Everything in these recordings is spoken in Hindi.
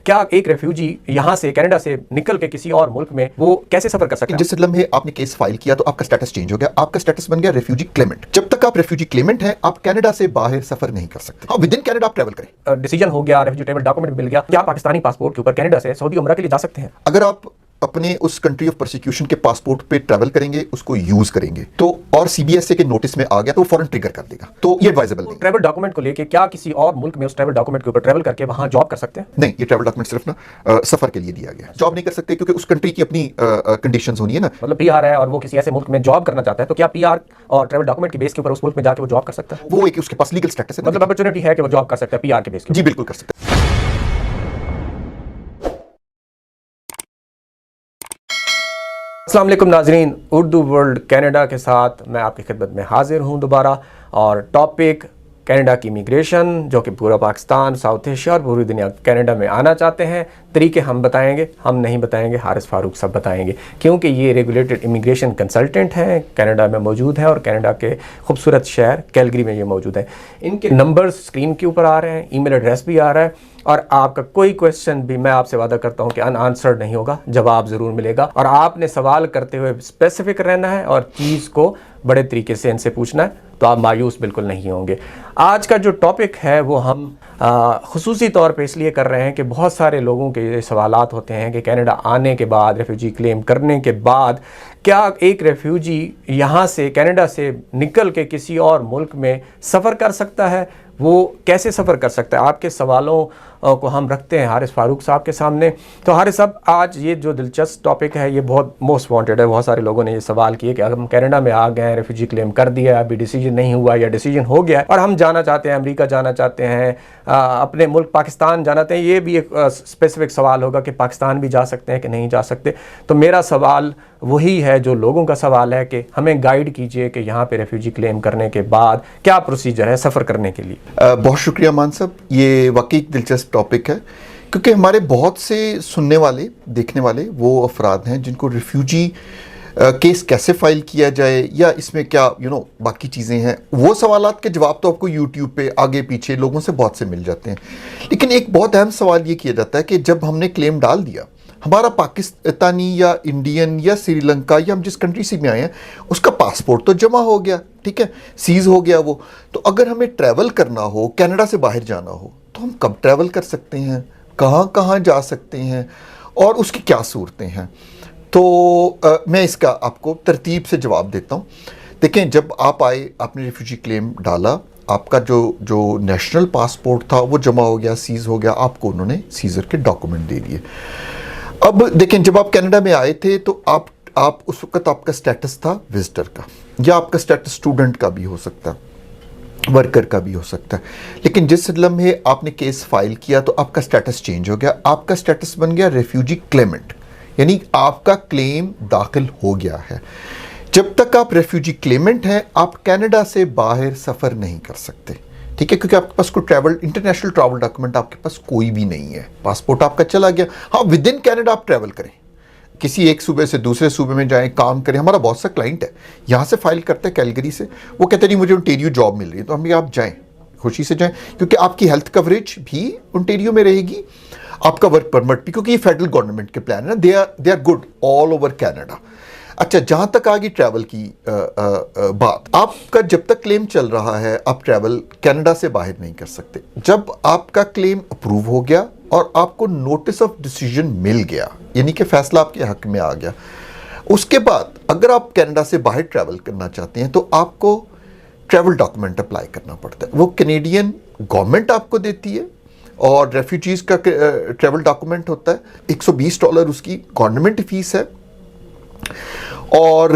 क्या एक रेफ्यूजी यहाँ से कनाडा से निकल के किसी और मुल्क में वो कैसे सफर कर सकते हैं? जिस लम्हे आपने केस फाइल किया तो आपका स्टेटस चेंज हो गया, आपका स्टेटस बन गया रेफ्यूजी क्लेमेंट। जब तक आप रेफ्यूजी क्लेमेंट हैं आप कनाडा से बाहर सफर नहीं कर सकते। हाँ, विद इन कनाडा आप ट्रैवल करें। डिसीजन हो गया, रेफ्यूजी ट्रैवल डॉक्यूमेंट मिल गया, क्या पाकिस्तानी पासपोर्ट के ऊपर कनाडा से सऊदी उमरा के लिए जा सकते हैं? अगर आप अपने उस कंट्री ऑफ परसिक्यूशन के पासपोर्ट पे ट्रैवल करेंगे, उसको यूज करेंगे तो और सीबीएसए के नोटिस में आ गया तो फौरन ट्रिगर कर देगा, तो ये एडवाइजेबल नहीं। ट्रैवल डॉक्यूमेंट को लेके क्या किसी और मुल्क में उस ट्रैवल डॉक्यूमेंट के ऊपर ट्रैवल करके वहां जॉब कर सकते हैं? नहीं, ये ट्रैवल डॉक्यूमेंट सिर्फ ना सफर के लिए दिया गया है। जॉब नहीं कर सकते क्योंकि उस कंट्री की अपनी कंडीशंस होनी है ना। मतलब पीआर है और वो किसी ऐसे मुल्क में जॉब करना चाहता है तो क्या पीआर और ट्रैवल डॉक्यूमेंट के बेस के ऊपर उस मुल्क में जाके वो जॉब कर सकता है? वो एक उसके पास लीगल स्टेटस है, मतलब अपॉर्चुनिटी है कि वो जॉब कर सकता है पीआर के बेस के? जी बिल्कुल कर सकते हैं। अस्सलाम वालेकुम नाजरीन, उर्दू वर्ल्ड कनाडा के साथ मैं आपकी खिदमत में हाजिर हूँ दोबारा। और टॉपिक कनाडा की इमिग्रेशन, जो कि पूरा पाकिस्तान, साउथ एशिया और पूरी दुनिया कनाडा में आना चाहते हैं। तरीके हम बताएंगे, हम नहीं बताएंगे, हारिस फारूक सब बताएंगे, क्योंकि ये रेगुलेटेड इमिग्रेशन कंसल्टेंट हैं, कनाडा में मौजूद हैं और कनाडा के खूबसूरत शहर कैलगरी में ये मौजूद हैं। इनके नंबर्स स्क्रीन के ऊपर आ रहे हैं, ईमेल एड्रेस भी आ रहा है, और आपका कोई क्वेश्चन भी मैं आपसे वादा करता हूं कि अनआंसर्ड नहीं होगा, जवाब ज़रूर मिलेगा। और आपने सवाल करते हुए स्पेसिफिक रहना है और चीज़ को बड़े तरीके से इनसे पूछना है, तो आप मायूस बिल्कुल नहीं होंगे। आज का जो टॉपिक है वो हम खुसूसी तौर पे इसलिए कर रहे हैं कि बहुत सारे लोगों के ये सवालात होते हैं कि कनाडा आने के बाद, रेफ्यूजी क्लेम करने के बाद, क्या एक रेफ्यूजी यहाँ से कनाडा से निकल के किसी और मुल्क में सफ़र कर सकता है? वो कैसे सफ़र कर सकता है? आपके सवालों को हम रखते हैं हारिस फारूक साहब के सामने। तो हारिस साहब, आज ये जो दिलचस्प टॉपिक है ये बहुत मोस्ट वांटेड है। बहुत सारे लोगों ने ये सवाल किए कि अगर हम कनाडा में आ गए हैं, रेफ्यूजी क्लेम कर दिया, अभी डिसीजन नहीं हुआ या डिसीजन हो गया और हम जाना चाहते हैं, अमेरिका जाना चाहते हैं, अपने मुल्क पाकिस्तान जाना चाहते हैं, ये भी एक स्पेसिफिक सवाल होगा कि पाकिस्तान भी जा सकते हैं कि नहीं जा सकते। तो मेरा सवाल वही है जो लोगों का सवाल है कि हमें गाइड कीजिए कि यहाँ पे रेफ्यूजी क्लेम करने के बाद क्या प्रोसीजर है सफ़र करने के लिए। बहुत शुक्रिया मान साहब, ये वाकई दिलचस्प टॉपिक है क्योंकि हमारे बहुत से सुनने वाले, देखने वाले वो अफराद हैं जिनको रिफ्यूजी केस कैसे फाइल किया जाए या इसमें क्या बाकी चीज़ें हैं। वो सवालात के जवाब तो आपको यूट्यूब पे आगे पीछे लोगों से बहुत से मिल जाते हैं, लेकिन एक बहुत अहम सवाल ये किया जाता है कि जब हमने क्लेम डाल दिया, हमारा पाकिस्तानी या इंडियन या श्रीलंका या हम जिस कंट्री से भी आए हैं उसका पासपोर्ट तो जमा हो गया, ठीक है, सीज हो गया वो, तो अगर हमें ट्रैवल करना हो, कनाडा से बाहर जाना हो, तो हम कब ट्रैवल कर सकते हैं, कहाँ कहाँ जा सकते हैं और उसकी क्या सूरतें हैं? तो मैं इसका आपको तरतीब से जवाब देता हूँ। देखें, जब आप आए, आपने रिफ्यूजी क्लेम डाला, आपका जो नेशनल पासपोर्ट था वो जमा हो गया, सीज हो गया, आपको उन्होंने सीजर के डॉक्यूमेंट दे दिए। अब देखें, जब आप कनाडा में आए थे तो आप उस वक्त आपका स्टेटस था विजिटर का, या आपका स्टेटस स्टूडेंट का भी हो सकता है, वर्कर का भी हो सकता है, लेकिन जिस लम्हे आपने केस फाइल किया तो आपका स्टेटस चेंज हो गया, आपका स्टेटस बन गया रेफ्यूजी क्लेमेंट, यानी आपका क्लेम दाखिल हो गया है। जब तक आप रेफ्यूजी क्लेमेंट हैं आप कनाडा से बाहर सफ़र नहीं कर सकते, ठीक है, क्योंकि आपके पास कोई इंटरनेशनल ट्रैवल डॉक्यूमेंट आपके पास कोई भी नहीं है, पासपोर्ट आपका चला गया। हाँ, विद इन कनाडा आप ट्रैवल करें, किसी एक सूबे से दूसरे सूबे में जाएं, काम करें। हमारा बहुत सा क्लाइंट है यहाँ से फाइल करते हैं कैलगरी से, वो कहते नहीं मुझे ओंटारियो जॉब मिल रही है, तो हम आप जाएं, खुशी से जाएं, क्योंकि आपकी हेल्थ कवरेज भी ओंटारियो में रहेगी, आपका वर्क परमिट भी, क्योंकि ये फेडरल गवर्नमेंट के प्लान है, they are good all over Canada. अच्छा, जहाँ तक आ गई ट्रैवल की बात, आपका जब तक क्लेम चल रहा है आप ट्रैवल कनाडा से बाहर नहीं कर सकते। जब आपका क्लेम अप्रूव हो गया और आपको नोटिस ऑफ डिसीजन मिल गया, यानी कि फैसला आपके हक में आ गया, उसके बाद अगर आप कनाडा से बाहर ट्रैवल करना चाहते हैं तो आपको ट्रैवल डॉक्यूमेंट अप्लाई करना पड़ता है। वो कैनेडियन गवर्नमेंट आपको देती है और रेफ्यूजीज़ का ट्रैवल डॉक्यूमेंट होता है, $120 उसकी गवर्नमेंट फीस है, और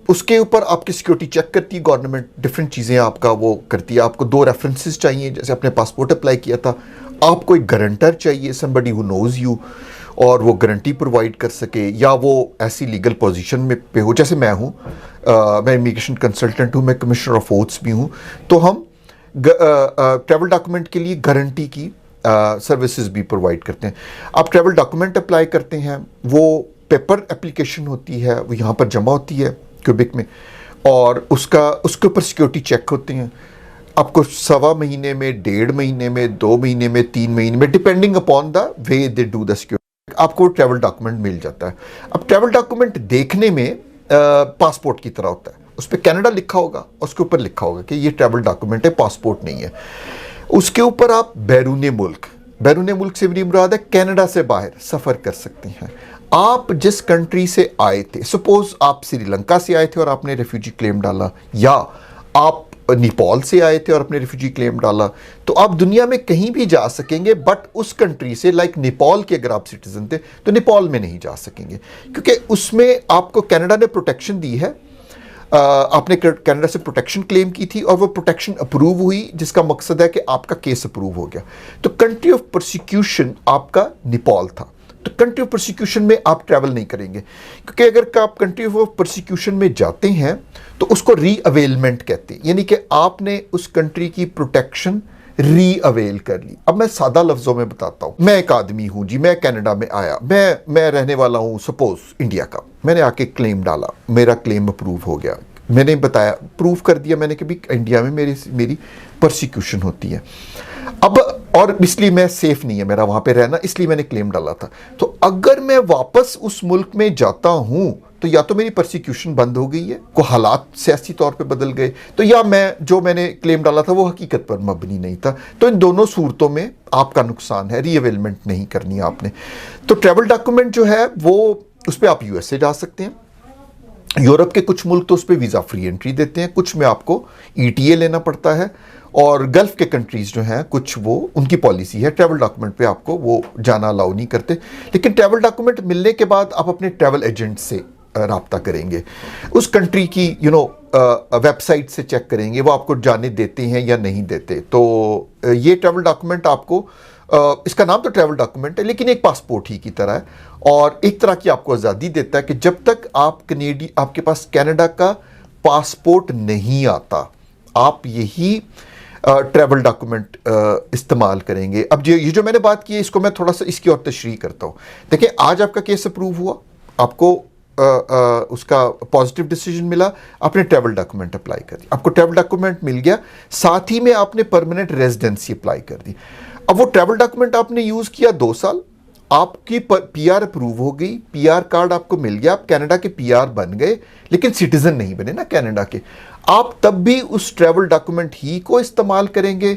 उसके ऊपर आपकी सिक्योरिटी चेक करती है गवर्नमेंट, डिफरेंट चीज़ें आपका वो करती है। आपको 2 रेफरेंसेस चाहिए, जैसे आपने पासपोर्ट अप्लाई किया था, आपको एक गारंटर चाहिए, समबडी हु नोज़ यू, और वो गारंटी प्रोवाइड कर सके, या वो ऐसी लीगल पोजीशन में पे हो, जैसे मैं हूँ, मैं इमिग्रेशन कंसल्टेंट हूँ, मैं कमिश्नर ऑफ ओथ्स भी हूँ, तो हम ट्रैवल डॉक्यूमेंट के लिए गारंटी की सर्विसेज भी प्रोवाइड करते हैं। आप ट्रैवल डॉक्यूमेंट अप्लाई करते हैं, वो पेपर एप्लीकेशन होती है, वो यहाँ पर जमा होती है क्यूबिक में, और उसके ऊपर सिक्योरिटी चेक होते हैं। आपको 1.25 महीने में, 1.5 महीने में, 2 महीने में, 3 महीने में, depending upon the way they do the security, आपको ट्रैवल डॉक्यूमेंट मिल जाता है। अब ट्रैवल डॉक्यूमेंट देखने में पासपोर्ट की तरह होता है, उस पर कनाडा लिखा होगा, उसके ऊपर लिखा होगा कि ये ट्रैवल डॉक्यूमेंट है, पासपोर्ट नहीं है। उसके ऊपर आप बैरून मुल्क से मेरी मुराद है कनाडा से बाहर सफ़र कर सकते हैं। आप जिस कंट्री से आए थे, सपोज आप श्रीलंका से आए थे और आपने रेफ्यूजी क्लेम डाला, या आप नेपाल से आए थे और अपने रेफ्यूजी क्लेम डाला, तो आप दुनिया में कहीं भी जा सकेंगे, बट उस कंट्री से, लाइक नेपाल के अगर आप सिटीजन थे तो नेपाल में नहीं जा सकेंगे, क्योंकि उसमें आपको कनाडा ने प्रोटेक्शन दी है। आपने कनाडा से प्रोटेक्शन क्लेम की थी और वो प्रोटेक्शन अप्रूव हुई, जिसका मकसद है कि आपका केस अप्रूव हो गया। तो कंट्री ऑफ प्रोसिक्यूशन आपका नेपाल था, तो कंट्री ऑफ प्रोसिक्यूशन में आप ट्रैवल नहीं करेंगे, क्योंकि अगर आप कंट्री ऑफ प्रोसिक्यूशन में जाते हैं तो उसको रीअवेलमेंट कहते हैं, यानी कि आपने उस कंट्री की प्रोटेक्शन रीअवेल कर ली। अब मैं सादा लफ्ज़ों में बताता हूँ। मैं एक आदमी हूँ जी, मैं कनाडा में आया, मैं रहने वाला हूँ सपोज इंडिया का, मैंने आके क्लेम डाला, मेरा क्लेम अप्रूव हो गया, मैंने बताया, प्रूव कर दिया मैंने कि भी इंडिया में मेरी परसिक्यूशन होती है। अब और इसलिए मैं सेफ नहीं है मेरा वहाँ पे रहना, इसलिए मैंने क्लेम डाला था। तो अगर मैं वापस उस मुल्क में जाता हूँ तो या तो मेरी परसिक्यूशन बंद हो गई है, को हालात सियासी तौर पे बदल गए, तो या मैंने क्लेम डाला था वो हकीकत पर मबनी नहीं था। तो इन दोनों सूरतों में आपका नुकसान है, रीअवेलमेंट नहीं करनी आपने। तो ट्रैवल डॉक्यूमेंट जो है वो उस पर आप यूएसए जा सकते हैं, यूरोप के कुछ मुल्क तो उस पर वीज़ा फ्री एंट्री देते हैं, कुछ में आपको ईटीए लेना पड़ता है, और गल्फ़ के कंट्रीज़ जो हैं कुछ वो उनकी पॉलिसी है ट्रैवल डॉक्यूमेंट पे आपको वो जाना अलाउ नहीं करते। लेकिन ट्रैवल डॉक्यूमेंट मिलने के बाद आप अपने ट्रैवल एजेंट से राब्ता करेंगे, उस कंट्री की वेबसाइट से चेक करेंगे वो आपको जाने देते हैं या नहीं देते। तो ये ट्रैवल डॉक्यूमेंट आपको इसका नाम तो ट्रैवल डॉक्यूमेंट है, लेकिन एक पासपोर्ट ही की तरह है, और एक तरह की आपको आज़ादी देता है कि जब तक आपके पास कनाडा का पासपोर्ट नहीं आता, आप यही ट्रैवल डॉक्यूमेंट इस्तेमाल करेंगे। अब ये जो मैंने बात की है, इसको मैं थोड़ा सा इसकी और तशरीह करता हूँ। देखिए, आज आपका केस अप्रूव हुआ, आपको उसका पॉजिटिव डिसीजन मिला, आपने ट्रैवल डॉक्यूमेंट अप्लाई कर दी, आपको ट्रैवल डॉक्यूमेंट मिल गया, साथ ही में आपने परमानेंट रेजिडेंसी अप्लाई कर दी। अब वो ट्रैवल डॉक्यूमेंट आपने यूज़ किया 2 साल, आपकी पीआर अप्रूव हो गई, पीआर कार्ड आपको मिल गया, आप कनाडा के पीआर बन गए, लेकिन सिटीजन नहीं बने ना कनाडा के। आप तब भी उस ट्रैवल डॉक्यूमेंट ही को इस्तेमाल करेंगे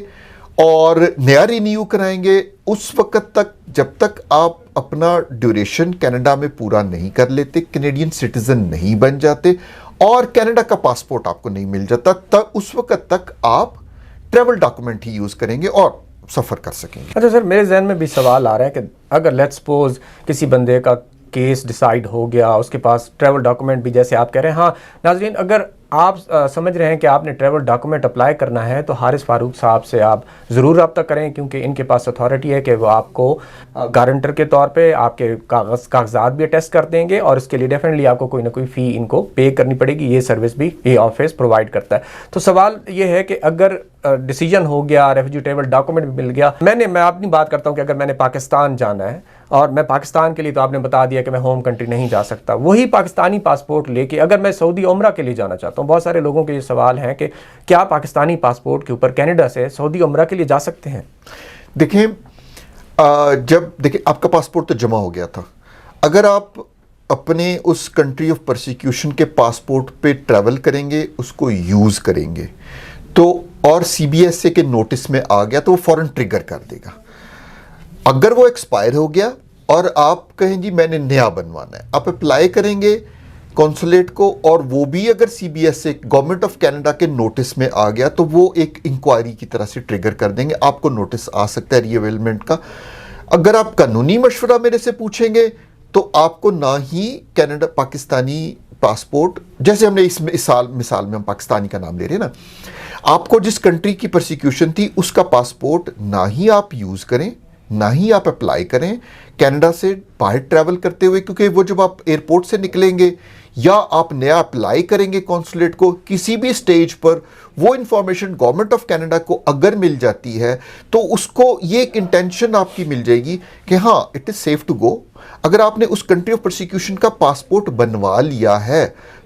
और नया रिन्यू कराएंगे उस वक्त तक जब तक आप अपना ड्यूरेशन कनाडा में पूरा नहीं कर लेते, कैनेडियन सिटीजन नहीं बन जाते और कनाडा का पासपोर्ट आपको नहीं मिल जाता, तब उस वक्त तक आप ट्रैवल डॉक्यूमेंट ही यूज़ करेंगे और सफ़र कर सकेंगे। अच्छा सर, मेरे जहन में भी सवाल आ रहा है कि अगर लेट्स सपोज किसी बंदे का केस डिसाइड हो गया, उसके पास ट्रैवल डॉक्यूमेंट भी जैसे आप कह रहे हैं, हाँ नाज़रीन, अगर आप समझ रहे हैं कि आपने ट्रैवल डॉक्यूमेंट अप्लाई करना है तो हारिस फारूक साहब से आप ज़रूर रब्ता करें, क्योंकि इनके पास अथॉरिटी है कि वो आपको गारंटर के तौर पे आपके कागजात भी अटेस्ट कर देंगे और इसके लिए डेफिनेटली आपको कोई ना कोई फ़ी इनको पे करनी पड़ेगी। ये सर्विस भी ये ऑफिस प्रोवाइड करता है। तो सवाल ये है कि अगर डिसीजन हो गया, रेफ्यूजी ट्रैवल डॉक्यूमेंट भी मिल गया, मैं अपनी बात करता हूँ कि अगर मैंने पाकिस्तान जाना है और मैं पाकिस्तान के लिए, तो आपने बता दिया कि मैं होम कंट्री नहीं जा सकता, वही पाकिस्तानी पासपोर्ट लेके अगर मैं सऊदी उम्रा के लिए जाना चाहता हूँ, बहुत सारे लोगों के ये सवाल हैं कि क्या पाकिस्तानी पासपोर्ट के ऊपर कनाडा से सऊदी उम्रा के लिए जा सकते हैं? देखिए, देखिए आपका पासपोर्ट तो जमा हो गया था, अगर आप अपने उस कंट्री ऑफ परसिक्यूशन के पासपोर्ट पे ट्रैवल करेंगे, उसको यूज़ करेंगे, तो और सीबीएसए के नोटिस में आ गया तो वो फ़ौरन ट्रिगर कर देगा। अगर वो एक्सपायर हो गया और आप कहें जी मैंने नया बनवाना है, आप अप्लाई करेंगे कॉन्सुलेट को, और वो भी अगर सीबीएसए गवर्नमेंट ऑफ कनाडा के नोटिस में आ गया तो वो एक इंक्वायरी की तरह से ट्रिगर कर देंगे, आपको नोटिस आ सकता है रीअवेलमेंट का। अगर आप कानूनी मशवरा मेरे से पूछेंगे तो आपको ना ही कनाडा पाकिस्तानी पासपोर्ट, जैसे हमने इस मिसाल में हम पाकिस्तानी का नाम ले रहे हैं ना, आपको जिस कंट्री की परसिक्यूशन थी उसका पासपोर्ट ना ही आप यूज़ करें, ना ही आप अप्लाई करें कनाडा से बाहर ट्रैवल करते हुए, क्योंकि वो जब आप एयरपोर्ट से निकलेंगे या आप नया अप्लाई करेंगे कॉन्सुलेट को, किसी भी स्टेज पर वो इंफॉर्मेशन गवर्नमेंट ऑफ कनाडा को अगर मिल जाती है तो उसको ये एक इंटेंशन आपकी मिल जाएगी कि हाँ it is safe to go. अगर आपने उस कंट्री ऑफ परसिक्यूशन का पासपोर्ट बनवा लिया है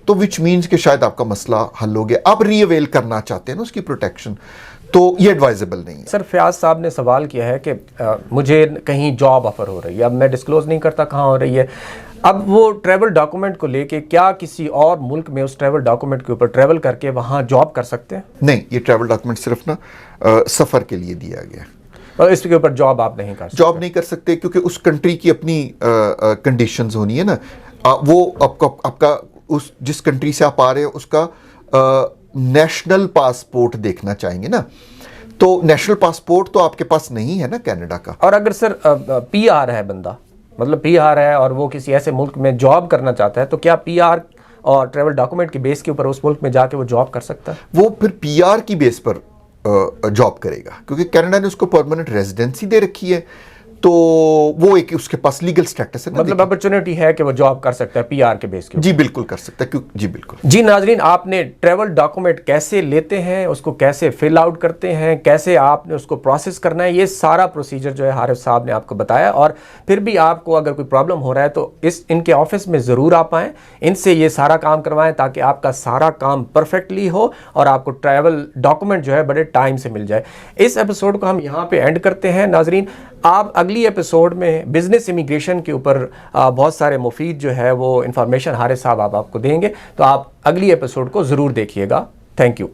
तो विच मीन्स कि शायद आपका मसला हल हो गया, आप रीअवेल करना चाहते हैं ना उसकी प्रोटेक्शन, तो ये एडवाइजेबल नहीं है। सर फयाज साहब ने सवाल किया है कि मुझे कहीं जॉब ऑफर हो रही है, अब मैं डिस्क्लोज नहीं करता कहाँ हो रही है, अब वो ट्रैवल डॉक्यूमेंट को लेके क्या किसी और मुल्क में उस ट्रैवल डॉक्यूमेंट के ऊपर ट्रैवल करके वहाँ जॉब कर सकते हैं? नहीं, ये ट्रैवल डॉक्यूमेंट सिर्फ ना सफ़र के लिए दिया गया है। और इसके ऊपर जॉब आप नहीं कर सकते? जॉब नहीं कर सकते क्योंकि उस कंट्री की अपनी कंडीशंस होनी है ना। वो आपका उस जिस कंट्री से आप आ रहे हो उसका नेशनल पासपोर्ट देखना चाहेंगे ना, तो नेशनल पासपोर्ट तो आपके पास नहीं है ना कनाडा का। और अगर सर पीआर है बंदा, मतलब पीआर है और वो किसी ऐसे मुल्क में जॉब करना चाहता है, तो क्या पीआर और ट्रैवल डॉक्यूमेंट के बेस के ऊपर उस मुल्क में जाके वो जॉब कर सकता है? वो फिर पीआर की बेस पर जॉब करेगा क्योंकि कनाडा ने उसको परमानेंट रेजिडेंसी दे रखी है, तो वो एक उसके पास लीगल स्टेटस है ना। मतलब अपॉर्चुनिटी है कि वो जॉब कर सकता है पीआर के बेस के ऊपर? जी बिल्कुल कर सकता है। क्यों? जी बिल्कुल। जी नाजरीन, आपने ट्रैवल डॉक्यूमेंट कैसे लेते हैं, उसको कैसे फिल आउट करते हैं, कैसे आपने उसको प्रोसेस करना है, ये सारा प्रोसीजर जो है हारिफ साहब ने आपको बताया। और फिर भी आपको अगर कोई प्रॉब्लम हो रहा है तो इनके ऑफिस में ज़रूर आप आएँ, इनसे ये सारा काम करवाएं ताकि आपका सारा काम परफेक्टली हो और आपको ट्रैवल डॉक्यूमेंट जो है बड़े टाइम से मिल जाए। इस एपिसोड को हम यहाँ पे एंड करते हैं नाजरीन। आप अगली एपिसोड में बिजनेस इमिग्रेशन के ऊपर बहुत सारे मुफीद जो है वो इन्फॉर्मेशन हारिस साहब आपको देंगे, तो आप अगली एपिसोड को ज़रूर देखिएगा। Thank you.